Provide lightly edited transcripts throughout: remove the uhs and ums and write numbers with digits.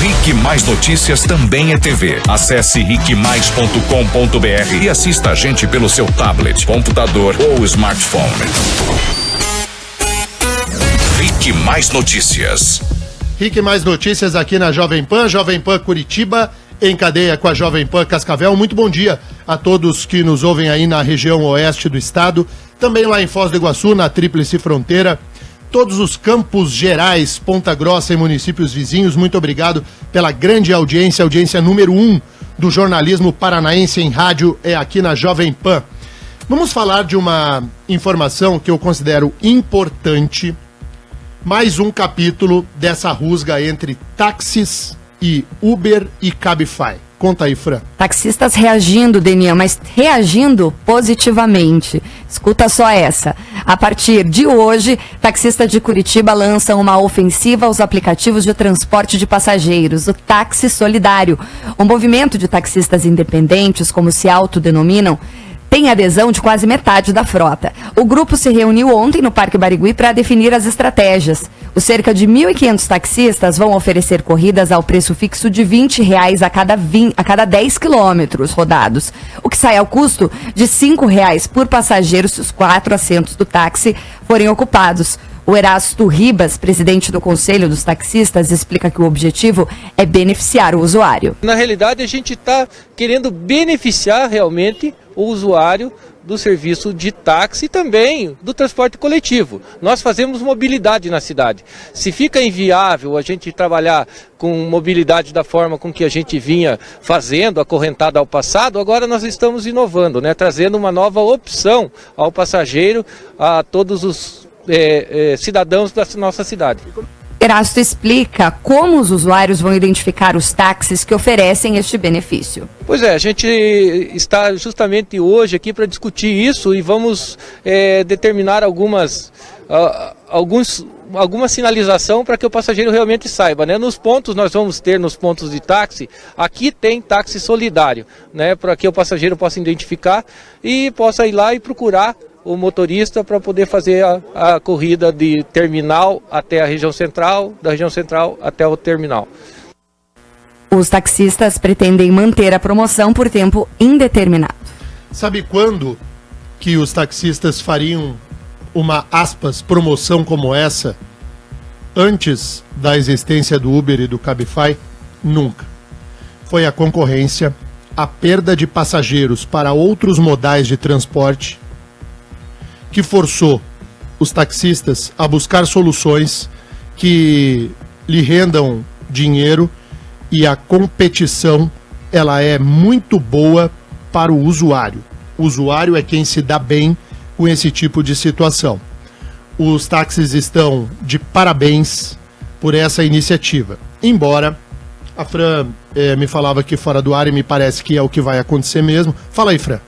RIC Mais Notícias também é TV. Acesse ricmais.com.br e assista a gente pelo seu tablet, computador ou smartphone. RIC Mais Notícias. RIC Mais Notícias aqui na Jovem Pan Curitiba, em cadeia com a Jovem Pan Cascavel. Muito bom dia a todos que nos ouvem aí na região oeste do estado, também lá em Foz do Iguaçu, na Tríplice Fronteira, todos os Campos Gerais, Ponta Grossa e municípios vizinhos. Muito obrigado pela grande audiência, audiência número 1 do jornalismo paranaense em rádio, é aqui na Jovem Pan. Vamos falar de uma informação que eu considero importante, mais um capítulo dessa rusga entre táxis e Uber e Cabify. Conta aí, Fran. Taxistas reagindo, Denian, mas reagindo positivamente. Escuta só essa. A partir de hoje, taxistas de Curitiba lançam uma ofensiva aos aplicativos de transporte de passageiros, o Táxi Solidário. O movimento de taxistas independentes, como se autodenominam, tem adesão de quase metade da frota. O grupo se reuniu ontem no Parque Barigui para definir as estratégias. Os cerca de 1.500 taxistas vão oferecer corridas ao preço fixo de R$20 a cada 10 quilômetros rodados, o que sai ao custo de R$5 por passageiro se os 4 assentos do táxi forem ocupados. O Erasto Ribas, presidente do Conselho dos Taxistas, explica que o objetivo é beneficiar o usuário. Na realidade, a gente está querendo beneficiar realmente o usuário do serviço de táxi e também do transporte coletivo. Nós fazemos mobilidade na cidade. Se fica inviável a gente trabalhar com mobilidade da forma com que a gente vinha fazendo, acorrentada ao passado, agora nós estamos inovando, né? Trazendo uma nova opção ao passageiro, a todos os cidadãos da nossa cidade. Erasto explica como os usuários vão identificar os táxis que oferecem este benefício. Pois é, a gente está justamente hoje aqui para discutir isso e vamos determinar alguma sinalização para que o passageiro realmente saiba, né? Nos pontos, nós vamos ter nos pontos de táxi, aqui tem táxi solidário, né? Para que o passageiro possa identificar e possa ir lá e procurar o motorista para poder fazer a corrida de terminal até a região central, da região central até o terminal. Os taxistas pretendem manter a promoção por tempo indeterminado. Sabe quando que os taxistas fariam uma, aspas, promoção como essa antes da existência do Uber e do Cabify? Nunca. Foi a concorrência, a perda de passageiros para outros modais de transporte que forçou os taxistas a buscar soluções que lhe rendam dinheiro, e a competição ela é muito boa para o usuário. O usuário é quem se dá bem com esse tipo de situação. Os táxis estão de parabéns por essa iniciativa. Embora a Fran me falava aqui fora do ar e me parece que é o que vai acontecer mesmo. Fala aí, Fran.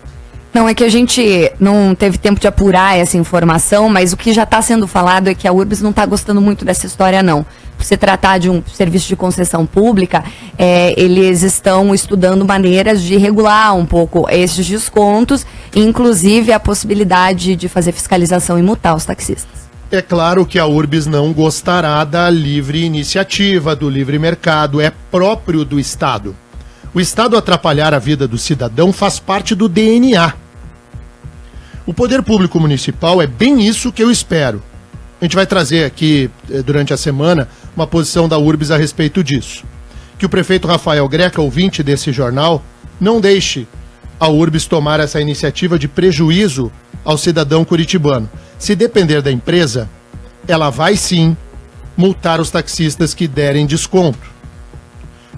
Não, é que a gente não teve tempo de apurar essa informação, mas o que já está sendo falado é que a Urbis não está gostando muito dessa história, não. Por se tratar de um serviço de concessão pública, eles estão estudando maneiras de regular um pouco esses descontos, inclusive a possibilidade de fazer fiscalização e multar os taxistas. É claro que a Urbis não gostará da livre iniciativa, do livre mercado, é próprio do Estado. O Estado atrapalhar a vida do cidadão faz parte do DNA. O poder público municipal é bem isso que eu espero. A gente vai trazer aqui, durante a semana, uma posição da Urbis a respeito disso. Que o prefeito Rafael Greca, ouvinte desse jornal, não deixe a Urbis tomar essa iniciativa de prejuízo ao cidadão curitibano. Se depender da empresa, ela vai sim multar os taxistas que derem desconto,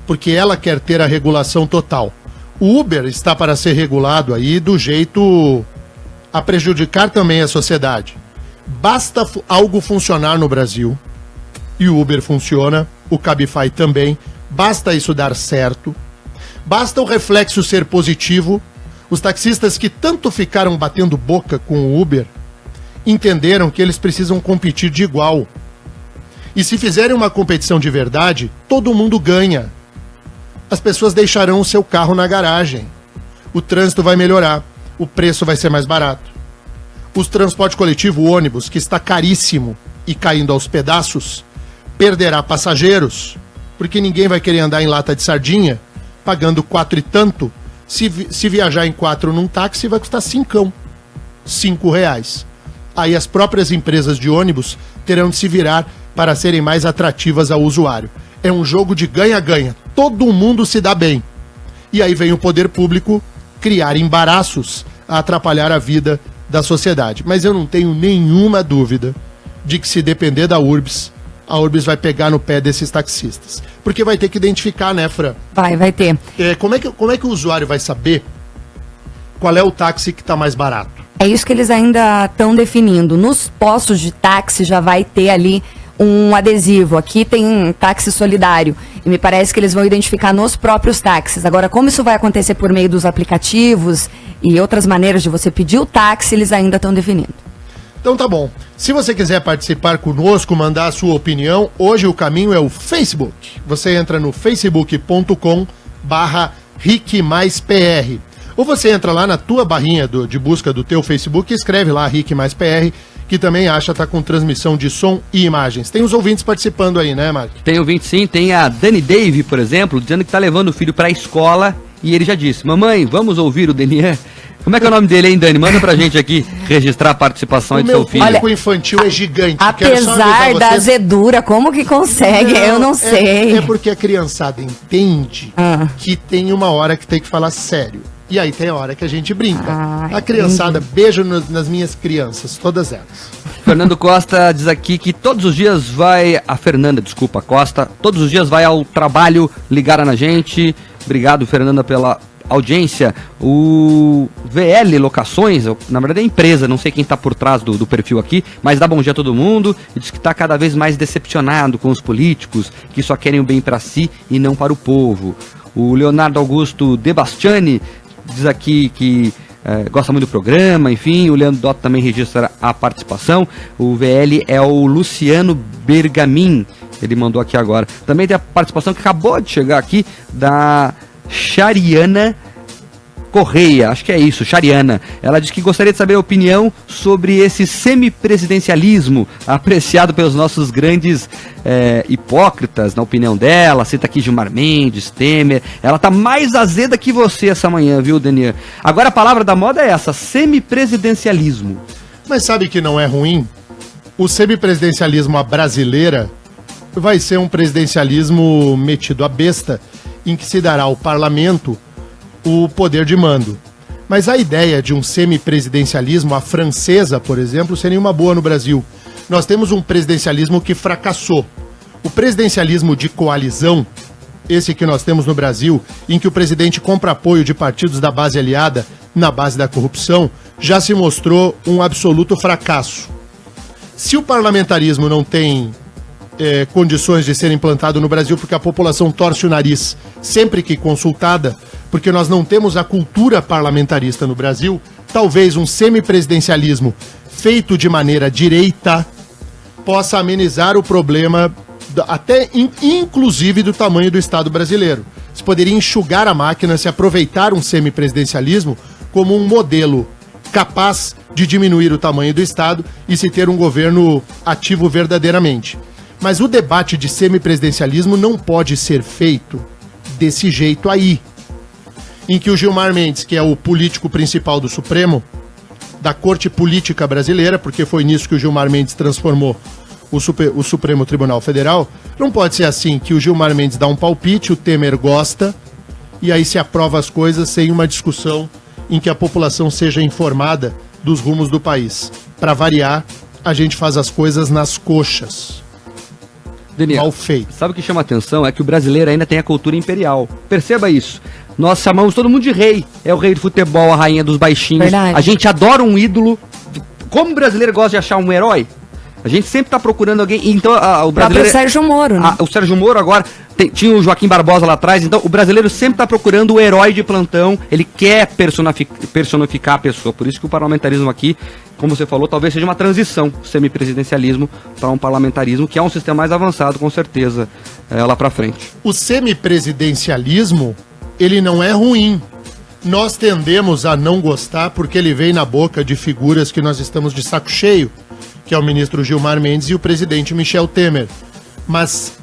porque ela quer ter a regulação total. O Uber está para ser regulado aí do jeito a prejudicar também a sociedade. Basta algo funcionar no Brasil, e o Uber funciona, o Cabify também, basta isso dar certo, basta o reflexo ser positivo. Os taxistas que tanto ficaram batendo boca com o Uber entenderam que eles precisam competir de igual. E se fizerem uma competição de verdade, todo mundo ganha. As pessoas deixarão o seu carro na garagem. O trânsito vai melhorar. O preço vai ser mais barato. O transporte coletivo, o ônibus, que está caríssimo e caindo aos pedaços, perderá passageiros, porque ninguém vai querer andar em lata de sardinha, pagando 4 e tanto. Se viajar em 4 num táxi, vai custar R$ 5. Aí as próprias empresas de ônibus terão de se virar para serem mais atrativas ao usuário. É um jogo de ganha-ganha. Todo mundo se dá bem. E aí vem o poder público criar embaraços a atrapalhar a vida da sociedade. Mas eu não tenho nenhuma dúvida de que, se depender da Urbs, a Urbs vai pegar no pé desses taxistas. Porque vai ter que identificar, né, Fran? Vai ter. Como é que o usuário vai saber qual é o táxi que está mais barato? É isso que eles ainda estão definindo. Nos postos de táxi já vai ter ali um adesivo. Aqui tem um táxi solidário. E me parece que eles vão identificar nos próprios táxis. Agora, como isso vai acontecer por meio dos aplicativos e outras maneiras de você pedir o táxi, eles ainda estão definindo. Então tá bom. Se você quiser participar conosco, mandar a sua opinião, hoje o caminho é o Facebook. Você entra no facebook.com/RicMaisPR. Ou você entra lá na tua barrinha de busca do teu Facebook e escreve lá RicMaisPR, que também tá com transmissão de som e imagens. Tem os ouvintes participando aí, né, Mark? Tem ouvinte sim, tem a Dani Dave, por exemplo, dizendo que tá levando o filho pra escola e ele já disse: mamãe, vamos ouvir o Denian? Como é que é o nome dele, hein, Dani? Manda pra gente aqui registrar a participação do seu filho. O meu público infantil é gigante. Apesar da azedura, como que consegue? Eu não sei. É porque a criançada entende que tem uma hora que tem que falar sério. E aí tem a hora que a gente brinca. A criançada, beijo nas minhas crianças, todas elas. Fernando Costa diz aqui que todos os dias vai... A Fernanda, desculpa, Costa. Todos os dias vai ao trabalho ligar na gente. Obrigado, Fernanda, pela audiência. O VL Locações, na verdade é empresa, não sei quem está por trás do perfil aqui, mas dá bom dia a todo mundo e diz que está cada vez mais decepcionado com os políticos que só querem o bem para si e não para o povo. O Leonardo Augusto De Bastiani diz aqui que gosta muito do programa, enfim. O Leandro Dotto também registra a participação. O VL é o Luciano Bergamin, ele mandou aqui agora. Também tem a participação que acabou de chegar aqui da Chariana Correia, acho que é isso, Chariana. Ela diz que gostaria de saber a opinião sobre esse semipresidencialismo apreciado pelos nossos grandes hipócritas, na opinião dela. Cita aqui Gilmar Mendes, Temer. Ela tá mais azeda que você essa manhã, viu, Daniel? Agora a palavra da moda é essa, semipresidencialismo. Mas sabe que não é ruim? O semipresidencialismo à brasileira vai ser um presidencialismo metido à besta, em que se dará ao parlamento o poder de mando. Mas a ideia de um semipresidencialismo à francesa, por exemplo, seria uma boa no Brasil. Nós temos um presidencialismo que fracassou. O presidencialismo de coalizão, esse que nós temos no Brasil, em que o presidente compra apoio de partidos da base aliada na base da corrupção, já se mostrou um absoluto fracasso. Se o parlamentarismo não tem condições de ser implantado no Brasil, porque a população torce o nariz sempre que consultada, porque nós não temos a cultura parlamentarista no Brasil, talvez um semipresidencialismo feito de maneira direita possa amenizar o problema, até inclusive do tamanho do Estado brasileiro. Se poderia enxugar a máquina, se aproveitar um semipresidencialismo como um modelo capaz de diminuir o tamanho do Estado e se ter um governo ativo verdadeiramente. Mas o debate de semipresidencialismo não pode ser feito desse jeito aí, em que o Gilmar Mendes, que é o político principal do Supremo, da corte política brasileira, porque foi nisso que o Gilmar Mendes transformou o Supremo Tribunal Federal, não pode ser assim, que o Gilmar Mendes dá um palpite, o Temer gosta, e aí se aprova as coisas sem uma discussão em que a população seja informada dos rumos do país. Para variar, a gente faz as coisas nas coxas. Daniel, mal feito. Sabe o que chama atenção? É que o brasileiro ainda tem a cultura imperial. Perceba isso. Nós chamamos todo mundo de rei. É o rei do futebol, a rainha dos baixinhos. Verdade. A gente adora um ídolo. Como o brasileiro gosta de achar um herói, a gente sempre tá procurando alguém. Então, o brasileiro. O Sérgio Moro, né? O Sérgio Moro agora. Tinha o Joaquim Barbosa lá atrás. Então, o brasileiro sempre tá procurando o herói de plantão. Ele quer personificar a pessoa. Por isso que o parlamentarismo aqui, como você falou, talvez seja uma transição, semipresidencialismo para um parlamentarismo, que é um sistema mais avançado, com certeza, lá para frente. O semipresidencialismo, ele não é ruim. Nós tendemos a não gostar porque ele vem na boca de figuras que nós estamos de saco cheio, que é o ministro Gilmar Mendes e o presidente Michel Temer. mas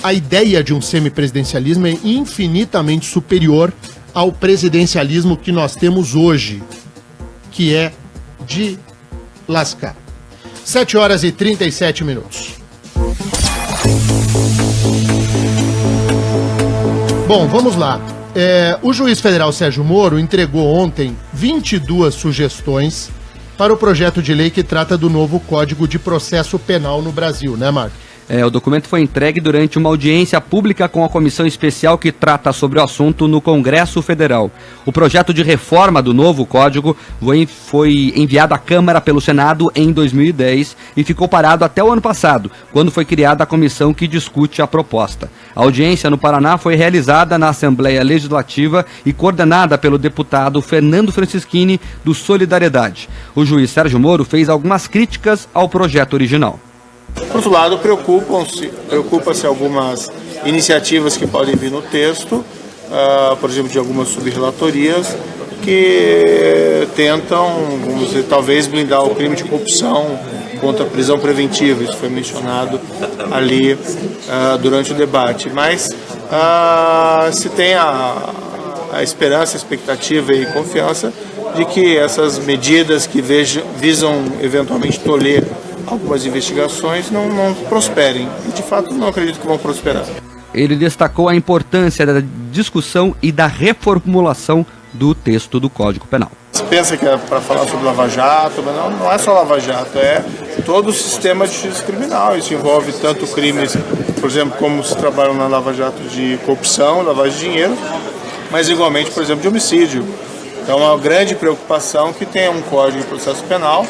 a ideia de um semipresidencialismo é infinitamente superior ao presidencialismo que nós temos hoje, que é de lascar. 7h37. Bom, vamos lá. O juiz federal Sérgio Moro entregou ontem 22 sugestões para o projeto de lei que trata do novo Código de Processo Penal no Brasil, né, Marco? O documento foi entregue durante uma audiência pública com a comissão especial que trata sobre o assunto no Congresso Federal. O projeto de reforma do novo código foi enviado à Câmara pelo Senado em 2010 e ficou parado até o ano passado, quando foi criada a comissão que discute a proposta. A audiência no Paraná foi realizada na Assembleia Legislativa e coordenada pelo deputado Fernando Francischini, do Solidariedade. O juiz Sérgio Moro fez algumas críticas ao projeto original. Por outro lado, preocupa-se algumas iniciativas que podem vir no texto, por exemplo, de algumas subrelatorias, que tentam, vamos dizer, talvez blindar o crime de corrupção contra a prisão preventiva. Isso foi mencionado ali durante o debate. Mas se tem a esperança, a expectativa e confiança de que essas medidas que visam eventualmente tolher algumas investigações não prosperem. E, de fato, não acredito que vão prosperar. Ele destacou a importância da discussão e da reformulação do texto do Código Penal. Se pensa que é para falar sobre Lava Jato, mas não é só Lava Jato, é todo o sistema de justiça criminal. Isso envolve tanto crimes, por exemplo, como se trabalham na Lava Jato de corrupção, lavagem de dinheiro, mas igualmente, por exemplo, de homicídio. Então, é uma grande preocupação que tenha um Código de Processo Penal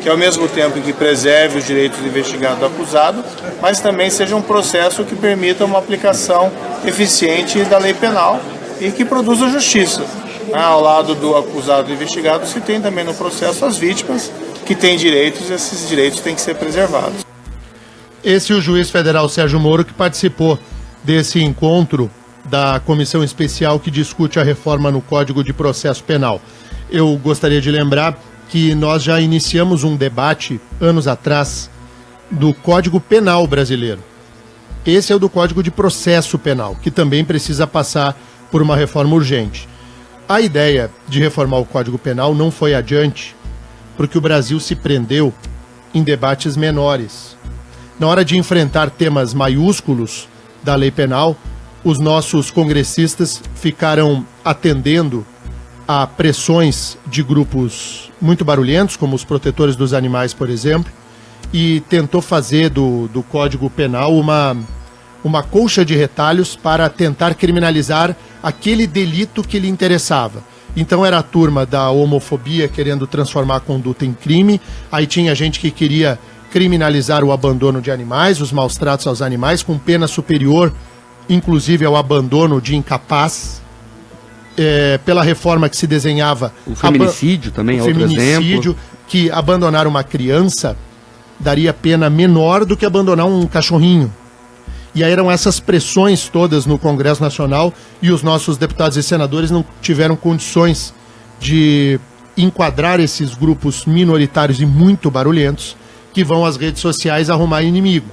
que ao mesmo tempo que preserve os direitos do investigado e do acusado, mas também seja um processo que permita uma aplicação eficiente da lei penal e que produza justiça. Ao lado do acusado e do investigado, se tem também no processo as vítimas que têm direitos, e esses direitos têm que ser preservados. Esse é o juiz federal Sérgio Moro que participou desse encontro da comissão especial que discute a reforma no Código de Processo Penal. Eu gostaria de lembrar que nós já iniciamos um debate, anos atrás, do Código Penal brasileiro. Esse é o do Código de Processo Penal, que também precisa passar por uma reforma urgente. A ideia de reformar o Código Penal não foi adiante, porque o Brasil se prendeu em debates menores. Na hora de enfrentar temas maiúsculos da lei penal, os nossos congressistas ficaram atendendo a pressões de grupos muito barulhentos, como os protetores dos animais, por exemplo, e tentou fazer do Código Penal uma colcha de retalhos para tentar criminalizar aquele delito que lhe interessava. Então era a turma da homofobia querendo transformar a conduta em crime, aí tinha gente que queria criminalizar o abandono de animais, os maus tratos aos animais, com pena superior, inclusive ao abandono de incapaz. Pela reforma que se desenhava... O feminicídio também é outro exemplo. O feminicídio, que abandonar uma criança daria pena menor do que abandonar um cachorrinho. E aí eram essas pressões todas no Congresso Nacional e os nossos deputados e senadores não tiveram condições de enquadrar esses grupos minoritários e muito barulhentos que vão às redes sociais arrumar inimigo.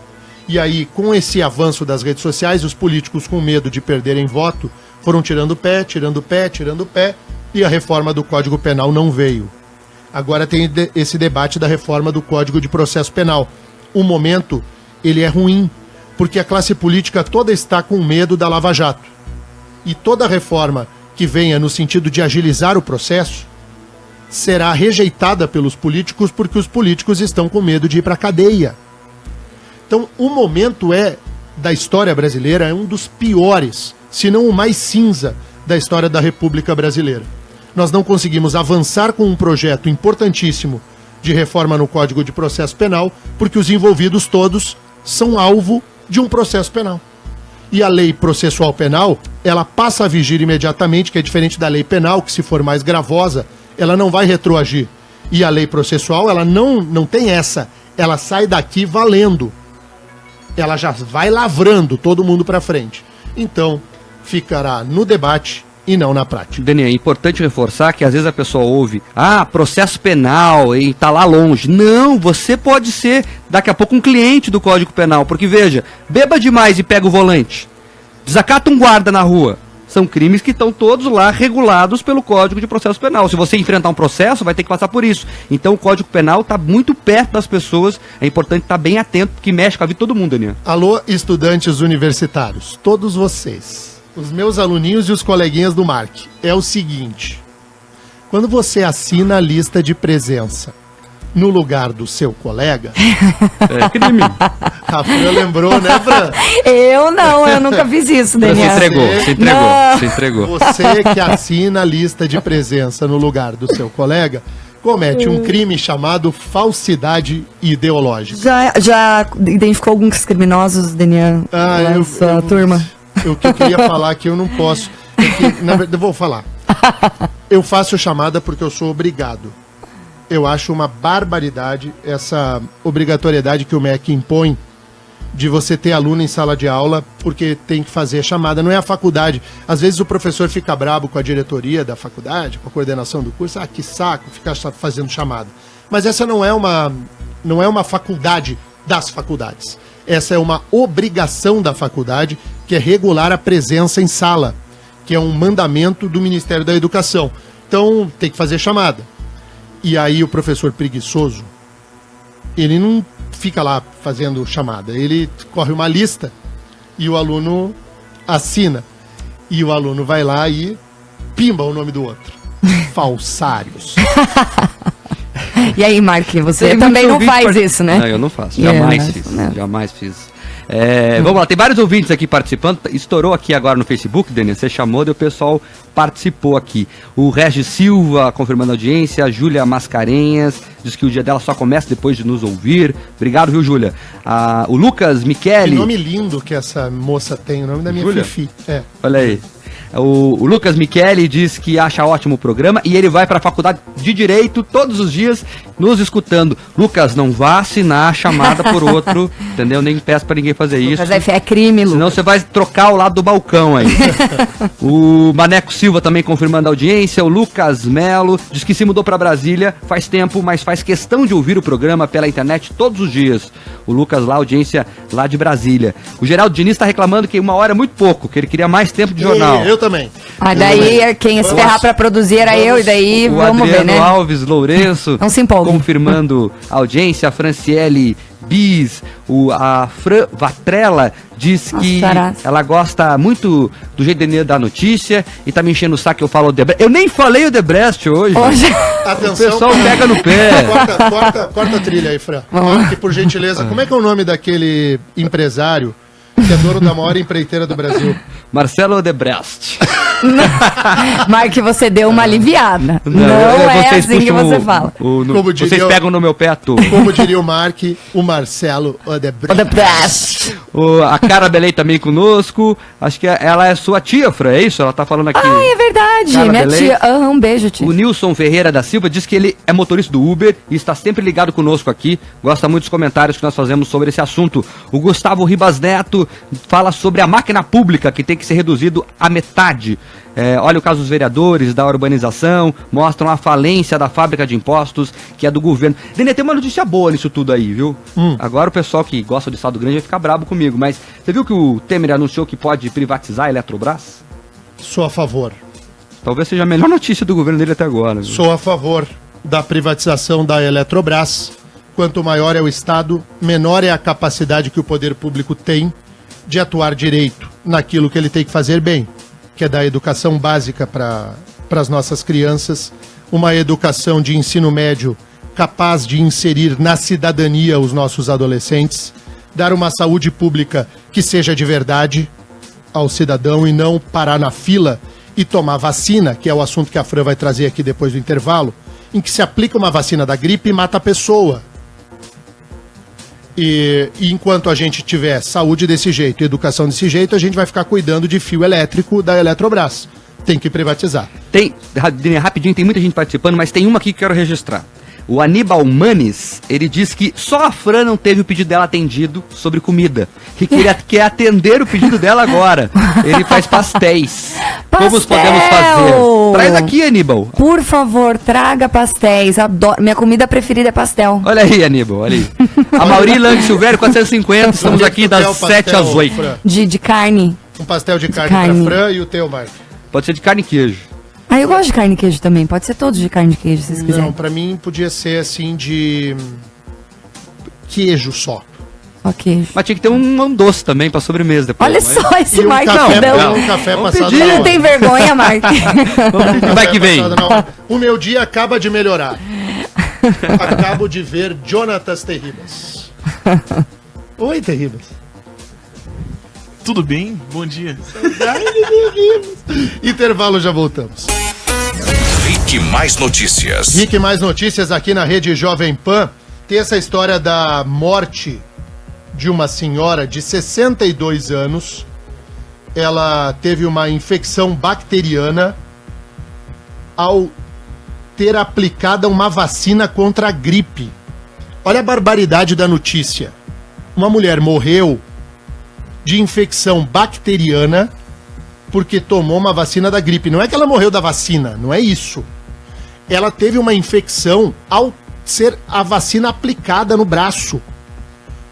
E aí, com esse avanço das redes sociais, os políticos com medo de perderem voto foram tirando o pé, e a reforma do Código Penal não veio. Agora tem esse debate da reforma do Código de Processo Penal. O momento, ele é ruim, porque a classe política toda está com medo da Lava Jato. E toda reforma que venha no sentido de agilizar o processo será rejeitada pelos políticos, porque os políticos estão com medo de ir para a cadeia. Então, o momento da história brasileira é um dos piores, se não o mais cinza da história da República Brasileira. Nós não conseguimos avançar com um projeto importantíssimo de reforma no Código de Processo Penal, porque os envolvidos todos são alvo de um processo penal. E a lei processual penal, ela passa a vigir imediatamente, que é diferente da lei penal, que se for mais gravosa, ela não vai retroagir. E a lei processual, ela não tem essa, ela sai daqui valendo. Ela já vai lavrando todo mundo para frente. Então, ficará no debate e não na prática. Daniel, é importante reforçar que às vezes a pessoa ouve, processo penal e tá lá longe. Não, você pode ser daqui a pouco um cliente do Código Penal, porque veja, beba demais e pega o volante, desacata um guarda na rua, são crimes que estão todos lá regulados pelo Código de Processo Penal. Se você enfrentar um processo, vai ter que passar por isso. Então o Código Penal está muito perto das pessoas, é importante estar bem atento, porque mexe com a vida de todo mundo, Daniel. Alô, estudantes universitários, todos vocês, os meus aluninhos e os coleguinhas do Mark, é o seguinte: quando você assina a lista de presença no lugar do seu colega... É crime. A Fran lembrou, né, Fran? Eu nunca fiz isso, Daniel. Se entregou. Você que assina a lista de presença no lugar do seu colega comete um crime chamado falsidade ideológica. Já identificou alguns criminosos, Daniel? Sua turma? O que eu queria falar que eu não posso. Na verdade, eu vou falar. Eu faço chamada porque eu sou obrigado. Eu acho uma barbaridade essa obrigatoriedade que o MEC impõe de você ter aluno em sala de aula porque tem que fazer chamada. Não é a faculdade. Às vezes o professor fica brabo com a diretoria da faculdade, com a coordenação do curso. Que saco ficar fazendo chamada. Mas essa não é uma faculdade das faculdades. Essa é uma obrigação da faculdade, que é regular a presença em sala, que é um mandamento do Ministério da Educação. Então, tem que fazer chamada. E aí o professor preguiçoso, ele não fica lá fazendo chamada. Ele corre uma lista e o aluno assina. E o aluno vai lá e pimba o nome do outro. Falsários. E aí, Mark, você também não faz isso, né? Não, eu não faço. Jamais fiz. Vamos lá, tem vários ouvintes aqui participando. Estourou aqui agora no Facebook, Daniel. Você chamou e o pessoal participou aqui. O Regis Silva confirmando a audiência. A Júlia Mascarenhas diz que o dia dela só começa depois de nos ouvir. Obrigado, viu, Júlia? O Lucas Michele. Que nome lindo que essa moça tem, o nome da minha Júlia? Fifi. Olha aí. O Lucas Michele diz que acha ótimo o programa e ele vai para a faculdade de Direito todos os dias nos escutando. Lucas, não vá assinar a chamada por outro, entendeu? Nem peço para ninguém fazer isso. Mas é crime, Lucas. Senão você vai trocar o lado do balcão aí. O Maneco Silva também confirmando a audiência. O Lucas Melo diz que se mudou para Brasília faz tempo, mas faz questão de ouvir o programa pela internet todos os dias. O Lucas lá, audiência lá de Brasília. O Geraldo Diniz está reclamando que 1 hora é muito pouco, que ele queria mais tempo de jornal. Eu também. Daí quem ia se ferrar pra produzir era eu, e daí vamos ver, né? O Alves Lourenço não se empolga. Confirmando a audiência. A Franciele Bis, a Fran Vatrella diz que ela gosta muito do jeito de dar notícia e tá me enchendo o saco que eu falo Odebrecht. Eu nem falei Odebrecht hoje. Atenção. O pessoal pega no pé. Corta a trilha aí, Fran. Aqui, por gentileza, como é que é o nome daquele empresário que é dono da maior empreiteira do Brasil? Marcelo Odebrecht. Mark, você deu uma aliviada. Não é assim que você fala. Vocês pegam no meu pé à toa. Como diria o Mark, o Marcelo Odebrecht. A Cara Belei também conosco. Acho que ela é sua tia, Fran, é isso? Ela tá falando aqui. É verdade. Cara minha Belei. tia. Um beijo, tia. O Nilson Ferreira da Silva diz que ele é motorista do Uber e está sempre ligado conosco aqui. Gosta muito dos comentários que nós fazemos sobre esse assunto. O Gustavo Ribas Neto fala sobre a máquina pública, que tem que ser reduzido à metade. Olha o caso dos vereadores, da urbanização, mostram a falência da fábrica de impostos, que é do governo. Dene, tem uma notícia boa nisso tudo aí, viu? Agora o pessoal que gosta do Estado Grande vai ficar brabo comigo, mas você viu que o Temer anunciou que pode privatizar a Eletrobras? Sou a favor. Talvez seja a melhor notícia do governo dele até agora. Viu? Sou a favor da privatização da Eletrobras. Quanto maior é o Estado, menor é a capacidade que o poder público tem de atuar direito naquilo que ele tem que fazer bem, que é dar educação básica para as nossas crianças, uma educação de ensino médio capaz de inserir na cidadania os nossos adolescentes, dar uma saúde pública que seja de verdade ao cidadão e não parar na fila e tomar vacina, que é o assunto que a Fran vai trazer aqui depois do intervalo, em que se aplica uma vacina da gripe e mata a pessoa. E enquanto a gente tiver saúde desse jeito e educação desse jeito, a gente vai ficar cuidando de fio elétrico da Eletrobras. Tem que privatizar. Rapidinho, tem muita gente participando, mas tem uma aqui que eu quero registrar. O Aníbal Manes, ele diz que só a Fran não teve o pedido dela atendido sobre comida. Que quer atender o pedido dela agora. Ele faz pastéis. Como podemos fazer? Traz aqui, Aníbal. Por favor, traga pastéis. Adoro. Minha comida preferida é pastel. Olha aí, Aníbal, olha aí. A Mauri Lang Silvério, 450. Estamos aqui das 7 às 8. De carne. Um pastel de carne pra Fran e o teu, Marco. Pode ser de carne e queijo. Ah, eu gosto de carne e queijo também. Pode ser todos de carne e queijo, se vocês quiserem. Não, pra mim podia ser assim de queijo só. Só queijo. Mas tinha que ter um doce também pra sobremesa depois. Olha só esse Marcão. Um café passado Ele não tem vergonha, Marco. Vai que vem. O meu dia acaba de melhorar. Acabo de ver Jonatas Terribas. Oi, Terribas. Tudo bem? Bom dia. Intervalo, já voltamos. Rick Mais Notícias. Rick Mais Notícias aqui na Rede Jovem Pan. Tem essa história da morte de uma senhora de 62 anos. Ela teve uma infecção bacteriana ao ter aplicado uma vacina contra a gripe. Olha a barbaridade da notícia. Uma mulher morreu de infecção bacteriana porque tomou uma vacina da gripe. Não é que ela morreu da vacina, não é isso. Ela teve uma infecção ao ser a vacina aplicada no braço.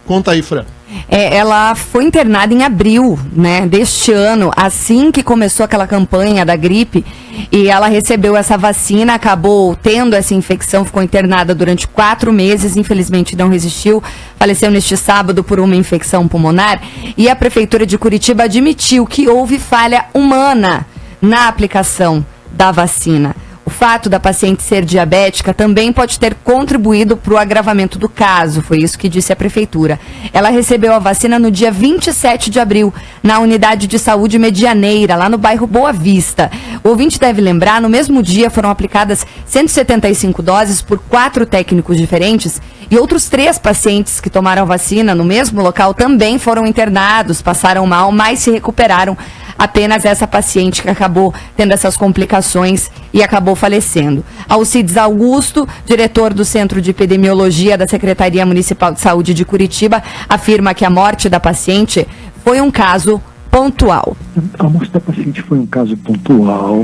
Conta aí, Fran. Ela foi internada em abril, né, deste ano, assim que começou aquela campanha da gripe, e ela recebeu essa vacina, acabou tendo essa infecção, ficou internada durante 4 meses, infelizmente não resistiu, faleceu neste sábado por uma infecção pulmonar, e a Prefeitura de Curitiba admitiu que houve falha humana na aplicação da vacina. O fato da paciente ser diabética também pode ter contribuído para o agravamento do caso, foi isso que disse a Prefeitura. Ela recebeu a vacina no dia 27 de abril, na Unidade de Saúde Medianeira, lá no bairro Boa Vista. O ouvinte deve lembrar, no mesmo dia foram aplicadas 175 doses por 4 técnicos diferentes e outros 3 pacientes que tomaram a vacina no mesmo local também foram internados, passaram mal, mas se recuperaram. Apenas essa paciente que acabou tendo essas complicações e acabou falecendo. Alcides Augusto, diretor do Centro de Epidemiologia da Secretaria Municipal de Saúde de Curitiba, afirma que a morte da paciente foi um caso pontual. A morte da paciente foi um caso pontual.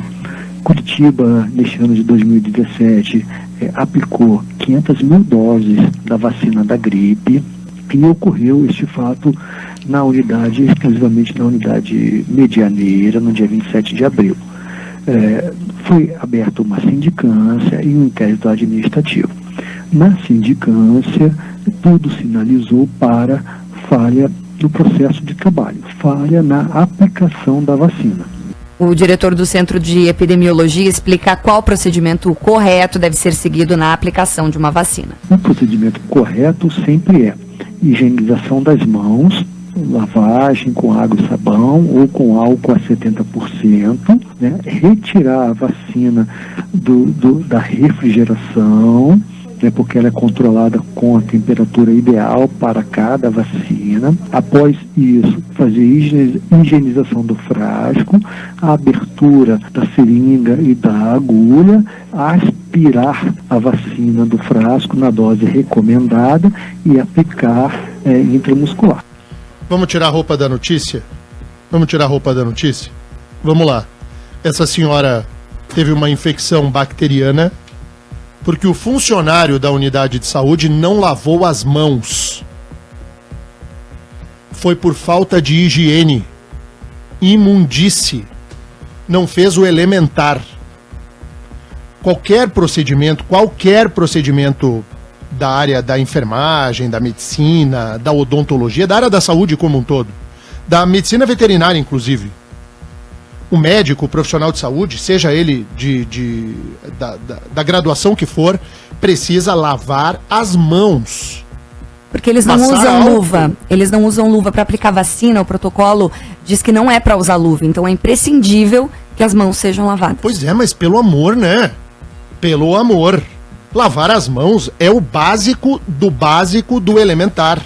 Curitiba, neste ano de 2017, aplicou 500 mil doses da vacina da gripe e ocorreu este fato na unidade, exclusivamente na unidade medianeira, no dia 27 de abril. Foi aberta uma sindicância e um inquérito administrativo. Na sindicância, tudo sinalizou para falha no processo de trabalho, falha na aplicação da vacina. O diretor do Centro de Epidemiologia explica qual procedimento correto deve ser seguido na aplicação de uma vacina. O procedimento correto sempre é higienização das mãos, lavagem com água e sabão ou com álcool a 70%, né? Retirar a vacina da refrigeração, né? Porque ela é controlada com a temperatura ideal para cada vacina. Após isso, fazer higienização do frasco, a abertura da seringa e da agulha, aspirar a vacina do frasco na dose recomendada e aplicar intramuscular. Vamos tirar a roupa da notícia? Vamos tirar a roupa da notícia? Vamos lá. Essa senhora teve uma infecção bacteriana porque o funcionário da unidade de saúde não lavou as mãos. Foi por falta de higiene, imundice, não fez o elementar. Qualquer procedimento da área da enfermagem, da medicina, da odontologia, da área da saúde como um todo, da medicina veterinária, inclusive. O médico, o profissional de saúde, seja ele da graduação que for, precisa lavar as mãos. Porque eles não usam luva. Eles não usam luva para aplicar vacina. O protocolo diz que não é para usar luva. Então é imprescindível que as mãos sejam lavadas. Pois é, mas pelo amor, né? Pelo amor. Lavar as mãos é o básico do elementar.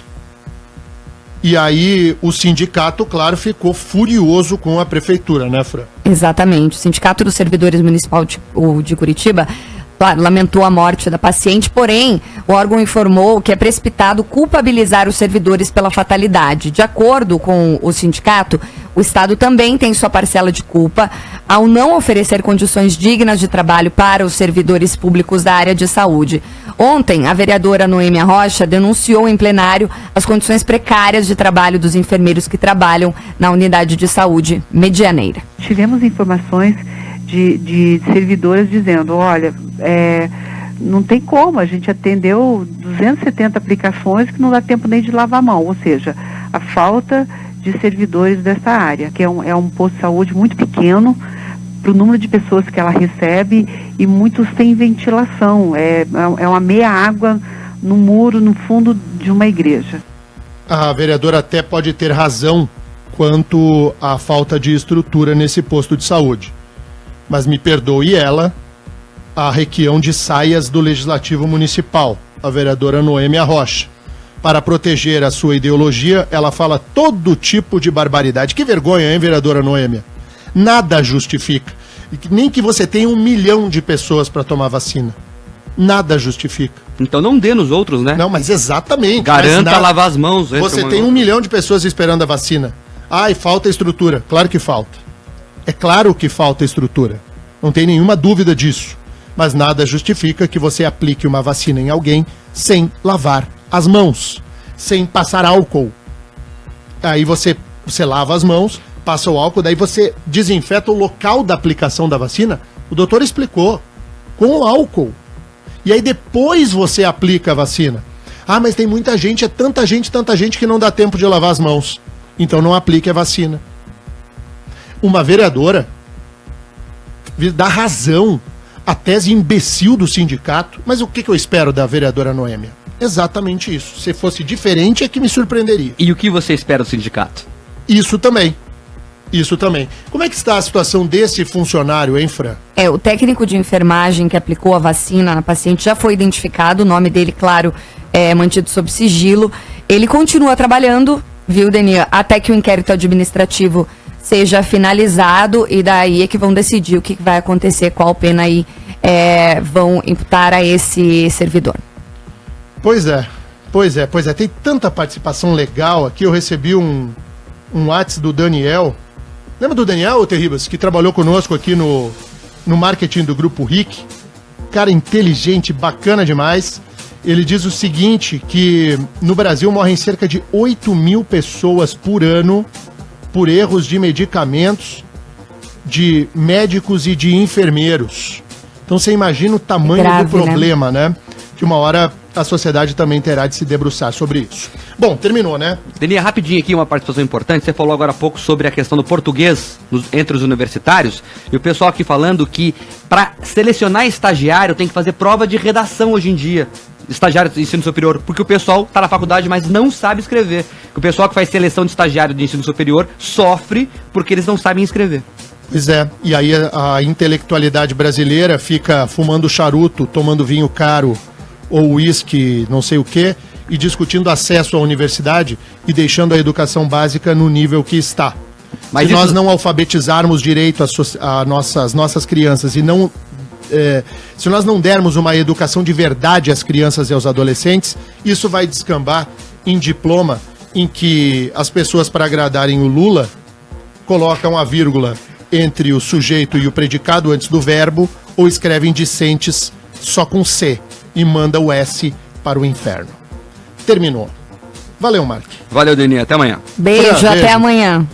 E aí o sindicato, claro, ficou furioso com a prefeitura, né, Fran? Exatamente. O Sindicato dos Servidores Municipal de Curitiba claro, lamentou a morte da paciente, porém, o órgão informou que é precipitado culpabilizar os servidores pela fatalidade. De acordo com o sindicato, o Estado também tem sua parcela de culpa ao não oferecer condições dignas de trabalho para os servidores públicos da área de saúde. Ontem, a vereadora Noêmia Rocha denunciou em plenário as condições precárias de trabalho dos enfermeiros que trabalham na unidade de saúde Medianeira. Tivemos informações de servidoras dizendo, olha, não tem como, a gente atendeu 270 aplicações que não dá tempo nem de lavar a mão, ou seja, a falta de servidores dessa área, que é um posto de saúde muito pequeno para o número de pessoas que ela recebe e muitos sem ventilação, é uma meia água no muro, no fundo de uma igreja. A vereadora até pode ter razão quanto à falta de estrutura nesse posto de saúde, mas me perdoe ela, a requião de saias do Legislativo Municipal, a vereadora Noêmia Rocha. Para proteger a sua ideologia, ela fala todo tipo de barbaridade. Que vergonha, hein, vereadora Noêmia? Nada justifica. Nem que você tenha 1 milhão de pessoas para tomar vacina. Nada justifica. Então não dê nos outros, né? Não, mas exatamente. Garanta lavar as mãos. Você tem 1 milhão de pessoas esperando a vacina. Ai, falta estrutura. Claro que falta. É claro que falta estrutura. Não tem nenhuma dúvida disso. Mas nada justifica que você aplique uma vacina em alguém sem lavar as mãos, sem passar álcool. Aí você lava as mãos, passa o álcool, daí você desinfeta o local da aplicação da vacina. O doutor explicou, com o álcool. E aí depois você aplica a vacina. Ah, mas tem muita gente, tanta gente que não dá tempo de lavar as mãos. Então não aplique a vacina. Uma vereadora dá razão à tese imbecil do sindicato, mas o que eu espero da vereadora Noêmia? Exatamente isso. Se fosse diferente é que me surpreenderia. E o que você espera do sindicato? Isso também. Como é que está a situação desse funcionário, hein, Fran? O técnico de enfermagem que aplicou a vacina na paciente já foi identificado, o nome dele, claro, é mantido sob sigilo. Ele continua trabalhando, viu, Denia, até que o inquérito administrativo seja finalizado e daí é que vão decidir o que vai acontecer, qual pena aí vão imputar a esse servidor. Pois é. Tem tanta participação legal aqui. Eu recebi um WhatsApp do Daniel. Lembra do Daniel, Terribas, que trabalhou conosco aqui no marketing do Grupo RIC? Cara inteligente, bacana demais. Ele diz o seguinte, que no Brasil morrem cerca de 8 mil pessoas por ano por erros de medicamentos, de médicos e de enfermeiros. Então você imagina o tamanho do problema, né? Que uma hora a sociedade também terá de se debruçar sobre isso. Bom, terminou, né? Delia, rapidinho aqui, uma participação importante. Você falou agora há pouco sobre a questão do português entre os universitários. E o pessoal aqui falando que para selecionar estagiário tem que fazer prova de redação hoje em dia. Estagiário de ensino superior, porque o pessoal tá na faculdade, mas não sabe escrever. O pessoal que faz seleção de estagiário de ensino superior sofre porque eles não sabem escrever. Pois é, e aí a intelectualidade brasileira fica fumando charuto, tomando vinho caro ou uísque, não sei o quê, e discutindo acesso à universidade e deixando a educação básica no nível que está. Mas se nós não alfabetizarmos direito as nossas crianças e não... se nós não dermos uma educação de verdade às crianças e aos adolescentes, isso vai descambar em diploma em que as pessoas, para agradarem o Lula, colocam a vírgula entre o sujeito e o predicado antes do verbo, ou escrevem discentes só com C e manda o S para o inferno. Terminou. Valeu, Mark. Valeu, Denis. Até amanhã. Beijo, até amanhã.